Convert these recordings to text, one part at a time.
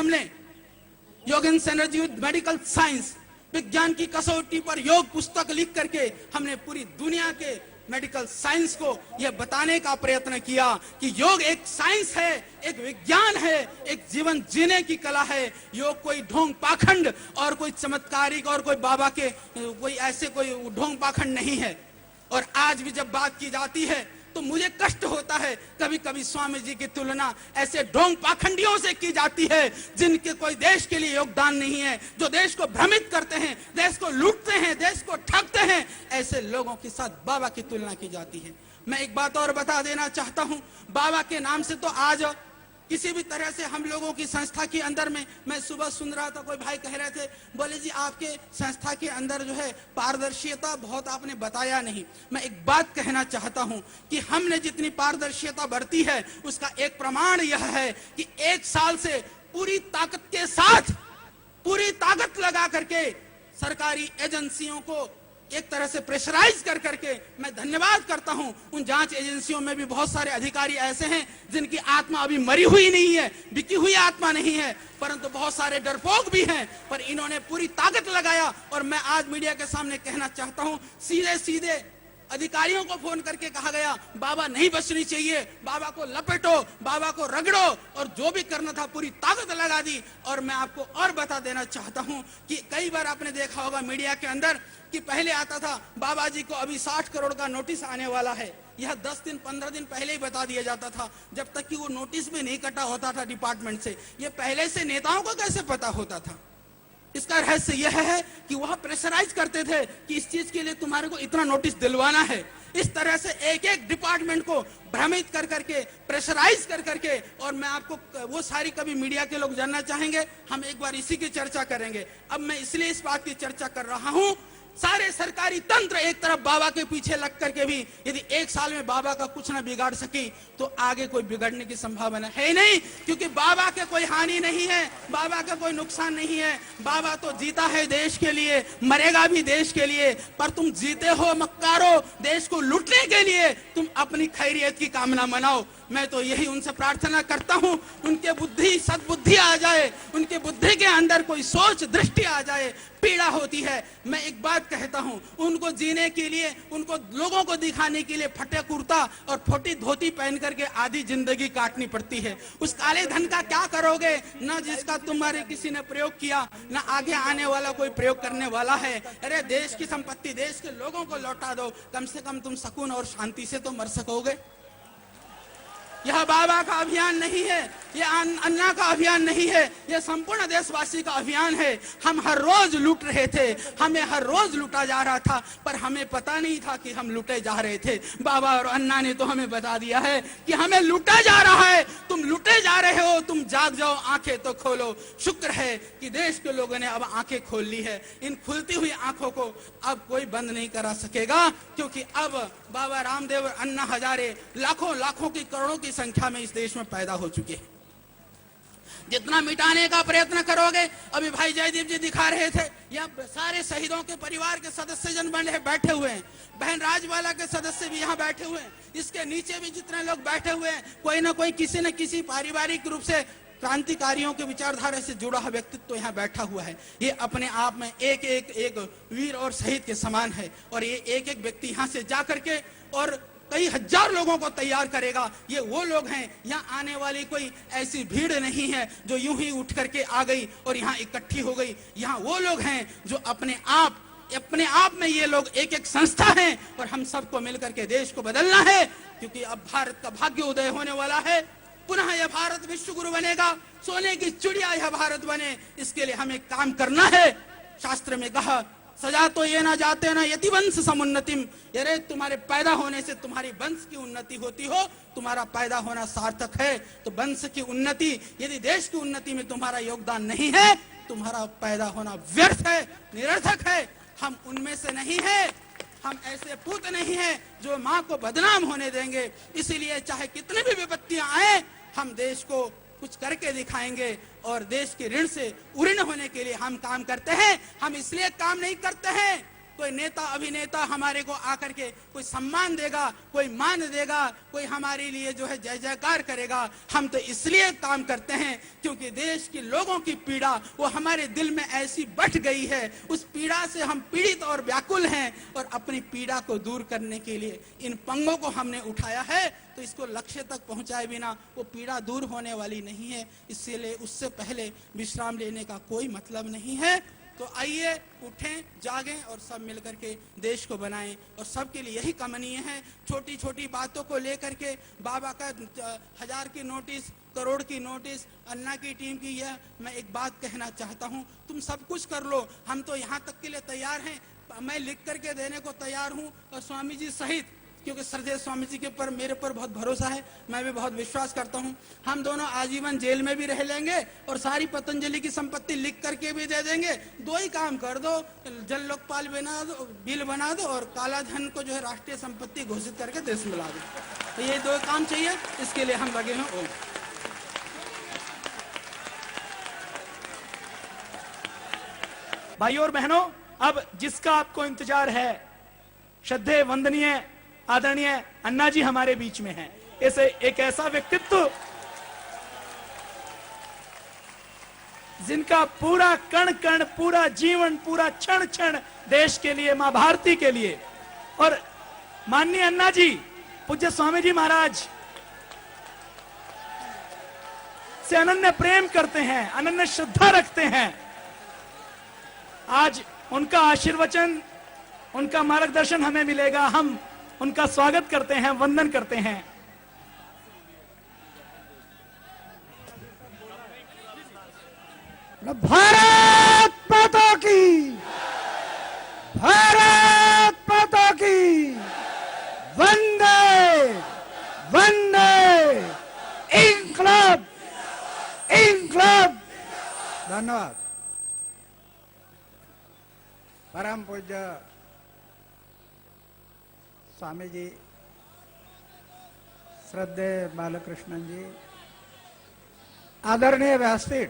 हमने Yogendra synergy with medical science, विज्ञान की कसौटी पर योग पुस्तक लिख करके हमने पूरी दुनिया के मेडिकल साइंस को यह बताने का प्रयत्न किया कि योग एक साइंस है, एक विज्ञान है, एक जीवन जीने की कला है। योग कोई ढोंग पाखंड और कोई चमत्कारिक और कोई बाबा के कोई ऐसे कोई ढोंग पाखंड नहीं है। और आज भी जब बात की जाती है तो मुझे कष्ट होता है, कभी कभी स्वामी जी की तुलना ऐसे ढोंग पाखंडियों से की जाती है जिनके कोई देश के लिए योगदान नहीं है, जो देश को भ्रमित करते हैं, देश को लूटते हैं, देश को ठगते हैं। ऐसे लोगों के साथ बाबा की तुलना की जाती है। मैं एक बात और बता देना चाहता हूं, बाबा के नाम से तो आज किसी भी तरह से हम लोगों की संस्था के अंदर में, मैं सुबह सुन रहा था, कोई भाई कह रहे थे, बोले जी आपके संस्था के अंदर जो है पारदर्शिता बहुत आपने बताया नहीं। मैं एक बात कहना चाहता हूं कि हमने जितनी पारदर्शिता बरती है उसका एक प्रमाण यह है कि 1 साल से पूरी ताकत के साथ, पूरी ताकत लगा करके सरकारी एजेंसियों को एक तरह से प्रेशराइज कर करके, मैं धन्यवाद करता हूं उन जांच एजेंसियों में भी बहुत सारे अधिकारी ऐसे हैं जिनकी आत्मा अभी मरी हुई नहीं है, बिकी हुई आत्मा नहीं है, परंतु बहुत सारे डरपोक भी हैं, पर इन्होंने पूरी ताकत लगाया। और मैं आज मीडिया के सामने कहना चाहता हूं, सीधे सीधे अधिकारियों को फोन करके कहा गया बाबा नहीं बचनी चाहिए, बाबा को लपेटो, बाबा को रगड़ो, और जो भी करना था पूरी ताकत लगा दी। और मैं आपको और बता देना चाहता हूं कि कई बार आपने देखा होगा मीडिया के अंदर कि पहले आता था बाबा जी को अभी 60 करोड़ का नोटिस आने वाला है। यह 10 दिन 15 दिन पहले ही बता दिया जाता था, जब तक कि वो नोटिस भी नहीं कटा होता था डिपार्टमेंट से। ये पहले से नेताओं को कैसे पता होता था? इसका रहस्य यह है कि वह प्रेशराइज करते थे कि इस चीज के लिए तुम्हारे को इतना नोटिस दिलवाना है। इस तरह से एक एक डिपार्टमेंट को भ्रमित कर करके, प्रेशराइज कर करके, और मैं आपको वो सारी कभी मीडिया के लोग जानना चाहेंगे, हम एक बार इसी की चर्चा करेंगे। अब मैं इसलिए इस बात की चर्चा कर रहा हूं, सारे सरकारी तंत्र एक तरफ बाबा के पीछे लग करके भी यदि 1 साल में बाबा का कुछ ना बिगाड़ सकी तो आगे कोई बिगड़ने की संभावना है ही नहीं, क्योंकि बाबा के कोई हानि नहीं है, बाबा का कोई नुकसान नहीं है। बाबा तो जीता है देश के लिए, मरेगा भी देश के लिए, पर तुम जीते हो मक्कारो देश को लूटने के लिए, तुम अपनी खैरियत की कामना मनाओ। मैं तो यही उनसे प्रार्थना करता हूं, उनके बुद्धि सद्बुद्धि आ जाए, उनके बुद्धि के अंदर कोई सोच दृष्टि आ जाए। पीड़ा होती है, मैं एक बात कहता हूं, उनको जीने के लिए, उनको लोगों को दिखाने के लिए फटे कुर्ता और फोटी धोती पहन करके आधी जिंदगी काटनी पड़ती है। उस काले धन का क्या करोगे? न जिसका तुम्हारे किसी ने प्रयोग किया, न आगे आने वाला कोई प्रयोग करने वाला है। अरे देश की संपत्ति देश के लोगों को लौटा दो, कम से कम तुम सुकून और शांति से तो मर सकोगे। यह बाबा का अभियान नहीं है, यह अन्ना का अभियान नहीं है, यह संपूर्ण देशवासी का अभियान है। हम हर रोज लूट रहे थे, हमें हर रोज लूटा जा रहा था, पर हमें पता नहीं था कि हम लूटे जा रहे थे। बाबा और अन्ना ने तो हमें बता दिया है कि हमें लूटा जा रहा है, तुम लूटे जा रहे हो, तुम जाग जाओ, आंखें तो खोलो। शुक्र है कि देश के लोगों ने अब आंखें खोल ली है। इन खुलती हुई आंखों को अब कोई बंद नहीं करा सकेगा, क्योंकि अब बाबा रामदेव और अन्ना हजारे लाखों लाखों की करोड़ों की संख्या में इस देश में पैदा हो चुके हैं। जितना मिटाने का प्रयत्न करोगे, अभी भाई जयदीप जी दिखा रहे थे, यहाँ सारे शहीदों के परिवार के सदस्य जन बने बैठे हुए हैं, बहन राजवाला के सदस्य भी यहाँ बैठे हुए हैं, इसके नीचे भी जितने लोग बैठे हुए हैं, कोई ना कोई किसी न किसी पारिवारिक रूप से क्रांतिकारियों के विचारधारा से जुड़ा हुआ व्यक्तित्व तो यहाँ बैठा हुआ है। ये अपने आप में एक एक एक वीर और शहीद के समान है, और ये एक एक व्यक्ति यहाँ से जा करके और कई हजार लोगों को तैयार करेगा। ये वो लोग हैं, यहाँ आने वाली कोई ऐसी भीड़ नहीं है जो यूं ही उठ करके आ गई और यहाँ इकट्ठी हो गई। यहाँ वो लोग हैं जो अपने आप में ये लोग एक एक संस्था हैं, और हम सबको मिलकर के देश को बदलना है, क्योंकि अब भारत का भाग्य उदय होने वाला है। पुनः यह भारत विश्व गुरु बनेगा, सोने की चिड़िया यह भारत बने, इसके लिए हमें काम करना है। शास्त्र में कहा सजा तो ये ना जाते ना यति वंश समुन्नतिम, अरे तुम्हारे पैदा होने से तुम्हारी वंश की उन्नति होती हो, तुम्हारा पैदा होना सार्थक है। तो वंश की उन्नति, यदि देश की उन्नति में तुम्हारा योगदान नहीं है, तुम्हारा पैदा होना व्यर्थ है, निरर्थक है। हम उनमें से नहीं है, हम ऐसे पूत नहीं है जो माँ को बदनाम होने देंगे। इसीलिए चाहे कितनी भी विपत्तियां आए, हम देश को कुछ करके दिखाएंगे, और देश के ऋण से उऋण होने के लिए हम काम करते हैं। हम इसलिए काम नहीं करते हैं कोई नेता अभिनेता हमारे को आकर के कोई सम्मान देगा, कोई मान देगा, कोई हमारे लिए जो है जय जयकार करेगा। हम तो इसलिए काम करते हैं क्योंकि देश के लोगों की पीड़ा वो हमारे दिल में ऐसी बढ़ गई है, उस पीड़ा से हम पीड़ित और व्याकुल हैं, और अपनी पीड़ा को दूर करने के लिए इन पंगों को हमने उठाया है। तो इसको लक्ष्य तक पहुंचाए बिना वो पीड़ा दूर होने वाली नहीं है, इसलिए उससे पहले विश्राम लेने का कोई मतलब नहीं है। तो आइए उठें, जागें और सब मिलकर के देश को बनाएं, और सबके लिए यही कामनीय है। छोटी छोटी बातों को लेकर के बाबा का 1000 की नोटिस, करोड़ की नोटिस, अन्ना की टीम की, यह मैं एक बात कहना चाहता हूं, तुम सब कुछ कर लो, हम तो यहां तक के लिए तैयार हैं, मैं लिख करके देने को तैयार हूं, और स्वामी जी सहित, क्योंकि श्रद्धेय स्वामी जी के पर मेरे पर बहुत भरोसा है, मैं भी बहुत विश्वास करता हूं, हम दोनों आजीवन जेल में भी रह लेंगे और सारी पतंजलि की संपत्ति लिख करके भी दे देंगे। दो ही काम कर दो, जल लोकपाल बना दो, बिल बना दो, और काला धन को जो है राष्ट्रीय संपत्ति घोषित करके देश में ला दो। तो ये दो काम चाहिए, इसके लिए हम लगे हैं। ओम। भाइयों और बहनों, अब जिसका आपको इंतजार है, श्रद्धेय वंदनीय आदरणीय अन्ना जी हमारे बीच में हैं। ऐसे एक ऐसा व्यक्तित्व जिनका पूरा कण कण, पूरा जीवन, पूरा क्षण क्षण देश के लिए, मां भारती के लिए, और माननीय अन्ना जी, पूज्य स्वामी जी महाराज से अनन्य प्रेम करते हैं, अनन्य श्रद्धा रखते हैं। आज उनका आशीर्वचन, उनका मार्गदर्शन हमें मिलेगा। हम उनका स्वागत करते हैं, वंदन करते हैं। भारत माता की, भारत माता की, वंदे वंदे, इंकलाब इंकलाब। धन्यवाद। परम पूज्य स्वामी जी, श्रद्धेय बालकृष्णन जी, आदरणीय व्यासपीठ,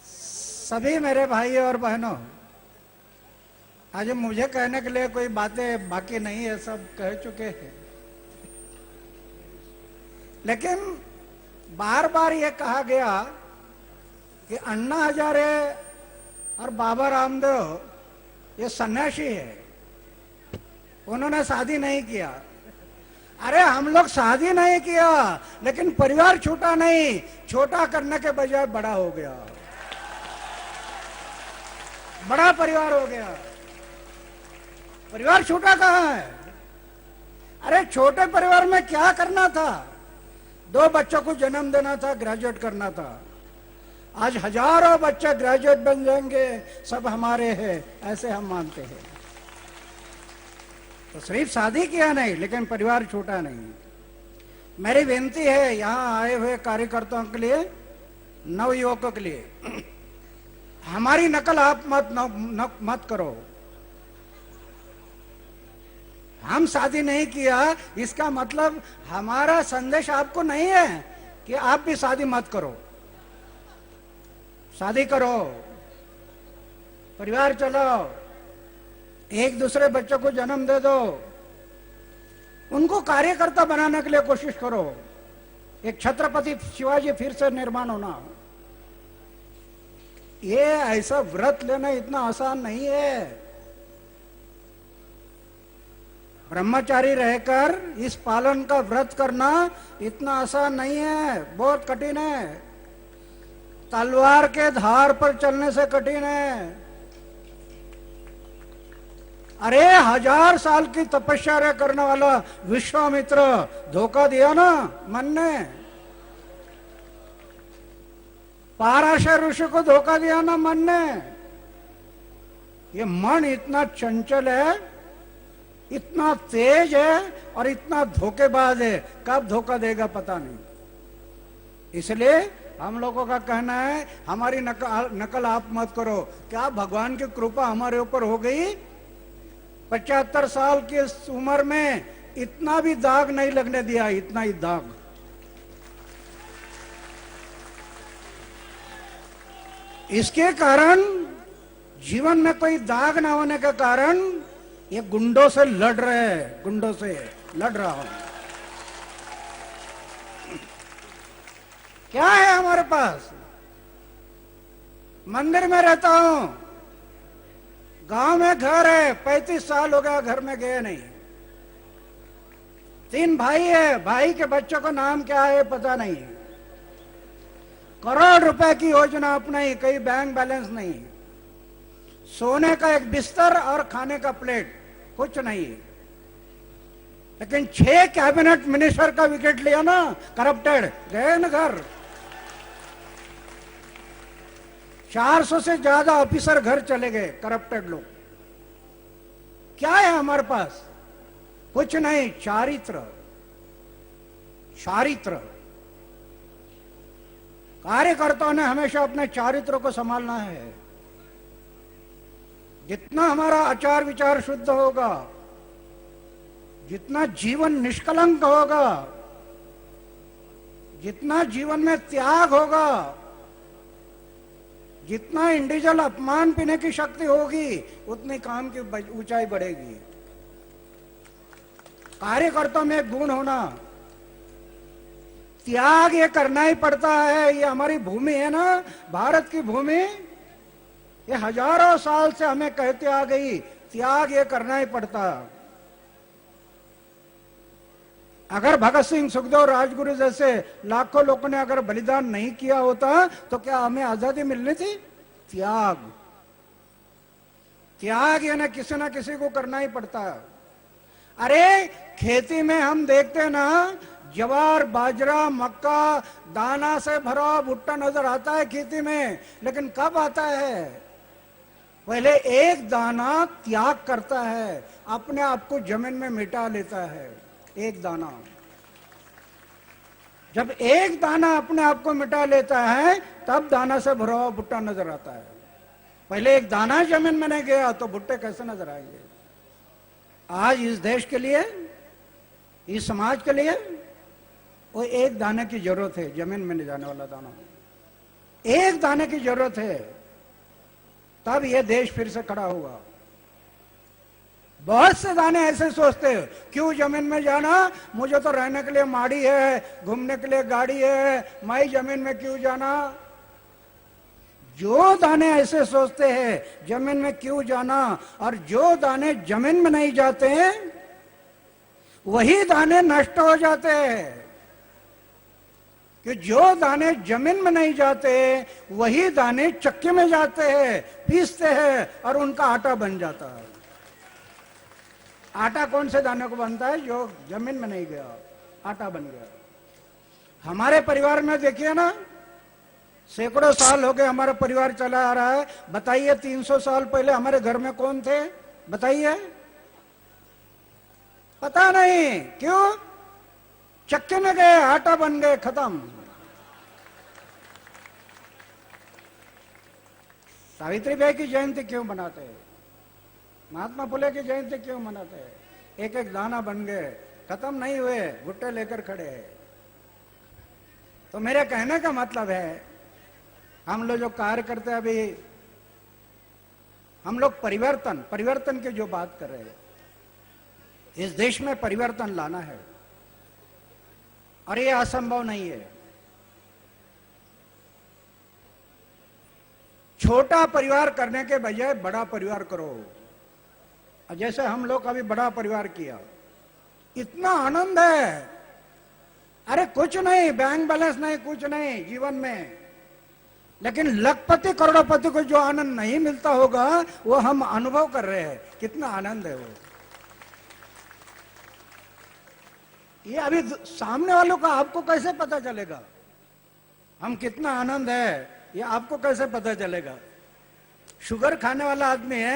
सभी मेरे भाई और बहनों, आज मुझे कहने के लिए कोई बातें बाकी नहीं है, सब कह चुके हैं। लेकिन बार बार ये कहा गया कि अन्ना हजारे और बाबा रामदेव ये सन्यासी है, उन्होंने शादी नहीं किया। अरे हम लोग शादी नहीं किया, लेकिन परिवार छोटा नहीं, छोटा करने के बजाय बड़ा हो गया, बड़ा परिवार हो गया। परिवार छोटा कहाँ है? अरे छोटे परिवार में क्या करना था? 2 बच्चों को जन्म देना था, ग्रेजुएट करना था। आज हजारों बच्चे ग्रेजुएट बन जाएंगे, सब हमारे हैं, ऐसे हम मानते हैं। तो सिर्फ शादी किया नहीं, लेकिन परिवार छोटा नहीं। मेरी विनती है यहाँ आए हुए कार्यकर्ताओं के लिए, नवयुवकों के लिए, हमारी नकल आप मत करो। हम शादी नहीं किया, इसका मतलब हमारा संदेश आपको नहीं है कि आप भी शादी मत करो। शादी करो, परिवार चलाओ, एक दूसरे बच्चों को जन्म दे दो, उनको कार्यकर्ता बनाने के लिए कोशिश करो। एक छत्रपति शिवाजी फिर से निर्माण होना, ये ऐसा व्रत लेना इतना आसान नहीं है। ब्रह्मचारी रहकर इस पालन का व्रत करना इतना आसान नहीं है, बहुत कठिन है। तलवार के धार पर चलने से कठिन है। अरे 1000 साल की तपस्या करने वाला विश्वामित्र धोखा दिया ना मन ने, पाराशर ऋषि को धोखा दिया ना मन ने। ये मन इतना चंचल है, इतना तेज है और इतना धोखेबाज है, कब धोखा देगा पता नहीं। इसलिए हम लोगों का कहना है हमारी नकल आप मत करो। क्या भगवान की कृपा हमारे ऊपर हो गई? 75 साल की उम्र में इतना भी दाग नहीं लगने दिया, इतना ही दाग। इसके कारण जीवन में कोई दाग ना होने के कारण ये गुंडों से लड़ रहे हैं, गुंडों से लड़ रहा हूं। क्या है हमारे पास? मंदिर में रहता हूं, गांव में घर है, 35 साल हो गया घर में गए नहीं। 3 भाई है, भाई के बच्चों का नाम क्या है पता नहीं। करोड़ रुपए की योजना अपनाई, कहीं बैंक बैलेंस नहीं, सोने का एक बिस्तर और खाने का प्लेट, कुछ नहीं। लेकिन 6 कैबिनेट मिनिस्टर का विकेट लिया ना, करप्टेड, गए ना घर। 400 से ज्यादा ऑफिसर घर चले गए, करप्टेड लोग। क्या है हमारे पास? कुछ नहीं, चारित्र। चारित्र, कार्यकर्ताओं ने हमेशा अपने चारित्र को संभालना है। जितना हमारा आचार विचार शुद्ध होगा, जितना जीवन निष्कलंक होगा, जितना जीवन में त्याग होगा, जितना इंडिविजुअल अपमान पीने की शक्ति होगी, उतनी काम की ऊंचाई बढ़ेगी। कार्यकर्ता में एक गुण होना, त्याग ये करना ही पड़ता है। ये हमारी भूमि है ना, भारत की भूमि, ये हजारों साल से हमें कहते आ गई, त्याग ये करना ही पड़ता। अगर भगत सिंह, सुखदेव, राजगुरु जैसे लाखों लोगों ने अगर बलिदान नहीं किया होता तो क्या हमें आजादी मिलनी थी? त्याग, त्याग यानी किसी ना किसी को करना ही पड़ता है। अरे खेती में हम देखते हैं ना, ज्वार, बाजरा, मक्का, दाना से भरा भुट्टा नजर आता है खेती में, लेकिन कब आता है? पहले एक दाना त्याग करता है, अपने आप को जमीन में मिटा लेता है। एक दाना, जब एक दाना अपने आप को मिटा लेता है, तब दाना से भरा हुआ भुट्टा नजर आता है। पहले एक दाना जमीन में नहीं गया तो भुट्टे कैसे नजर आएंगे? आज इस देश के लिए, इस समाज के लिए वो एक दाने की जरूरत है, जमीन में नहीं जाने वाला दाना, एक दाने की जरूरत है, तब ये देश फिर से खड़ा होगा। बहुत से दाने ऐसे सोचते हैं, क्यों जमीन में जाना, मुझे तो रहने के लिए माड़ी है, घूमने के लिए गाड़ी है, मैं जमीन में क्यों जाना। जो दाने ऐसे सोचते हैं जमीन में क्यों जाना, और जो दाने जमीन में नहीं जाते हैं वही दाने नष्ट हो जाते हैं। कि जो दाने जमीन में नहीं जाते वही दाने चक्की में जाते हैं, पीसते हैं और उनका आटा बन जाता है। आटा कौन से दाने को बनता है? जो जमीन में नहीं गया, आटा बन गया। हमारे परिवार में देखिए ना, सैकड़ों साल हो गए हमारा परिवार चला आ रहा है। बताइए 300 साल पहले हमारे घर में कौन थे? बताइए, पता नहीं। क्यों? चक्के में गए, आटा बन गए, खत्म। सावित्रीबाई की जयंती क्यों मनाते हैं? महात्मा फुले की जयंती क्यों मनाते हैं? एक एक दाना बन गए, खत्म नहीं हुए, भुट्टे लेकर खड़े हैं। तो मेरे कहने का मतलब है, हम लोग जो कार्य करते हैं अभी, हम लोग परिवर्तन की जो बात कर रहे हैं, इस देश में परिवर्तन लाना है और ये असंभव नहीं है। छोटा परिवार करने के बजाय बड़ा परिवार करो। जैसे हम लोग अभी बड़ा परिवार किया, इतना आनंद है। अरे कुछ नहीं, बैंक बैलेंस नहीं, कुछ नहीं जीवन में, लेकिन लखपति करोड़पति को जो आनंद नहीं मिलता होगा वो हम अनुभव कर रहे हैं। कितना आनंद है वो। ये अभी सामने वालों का आपको कैसे पता चलेगा हम कितना आनंद है? ये आपको कैसे पता चलेगा? शुगर खाने वाला आदमी है,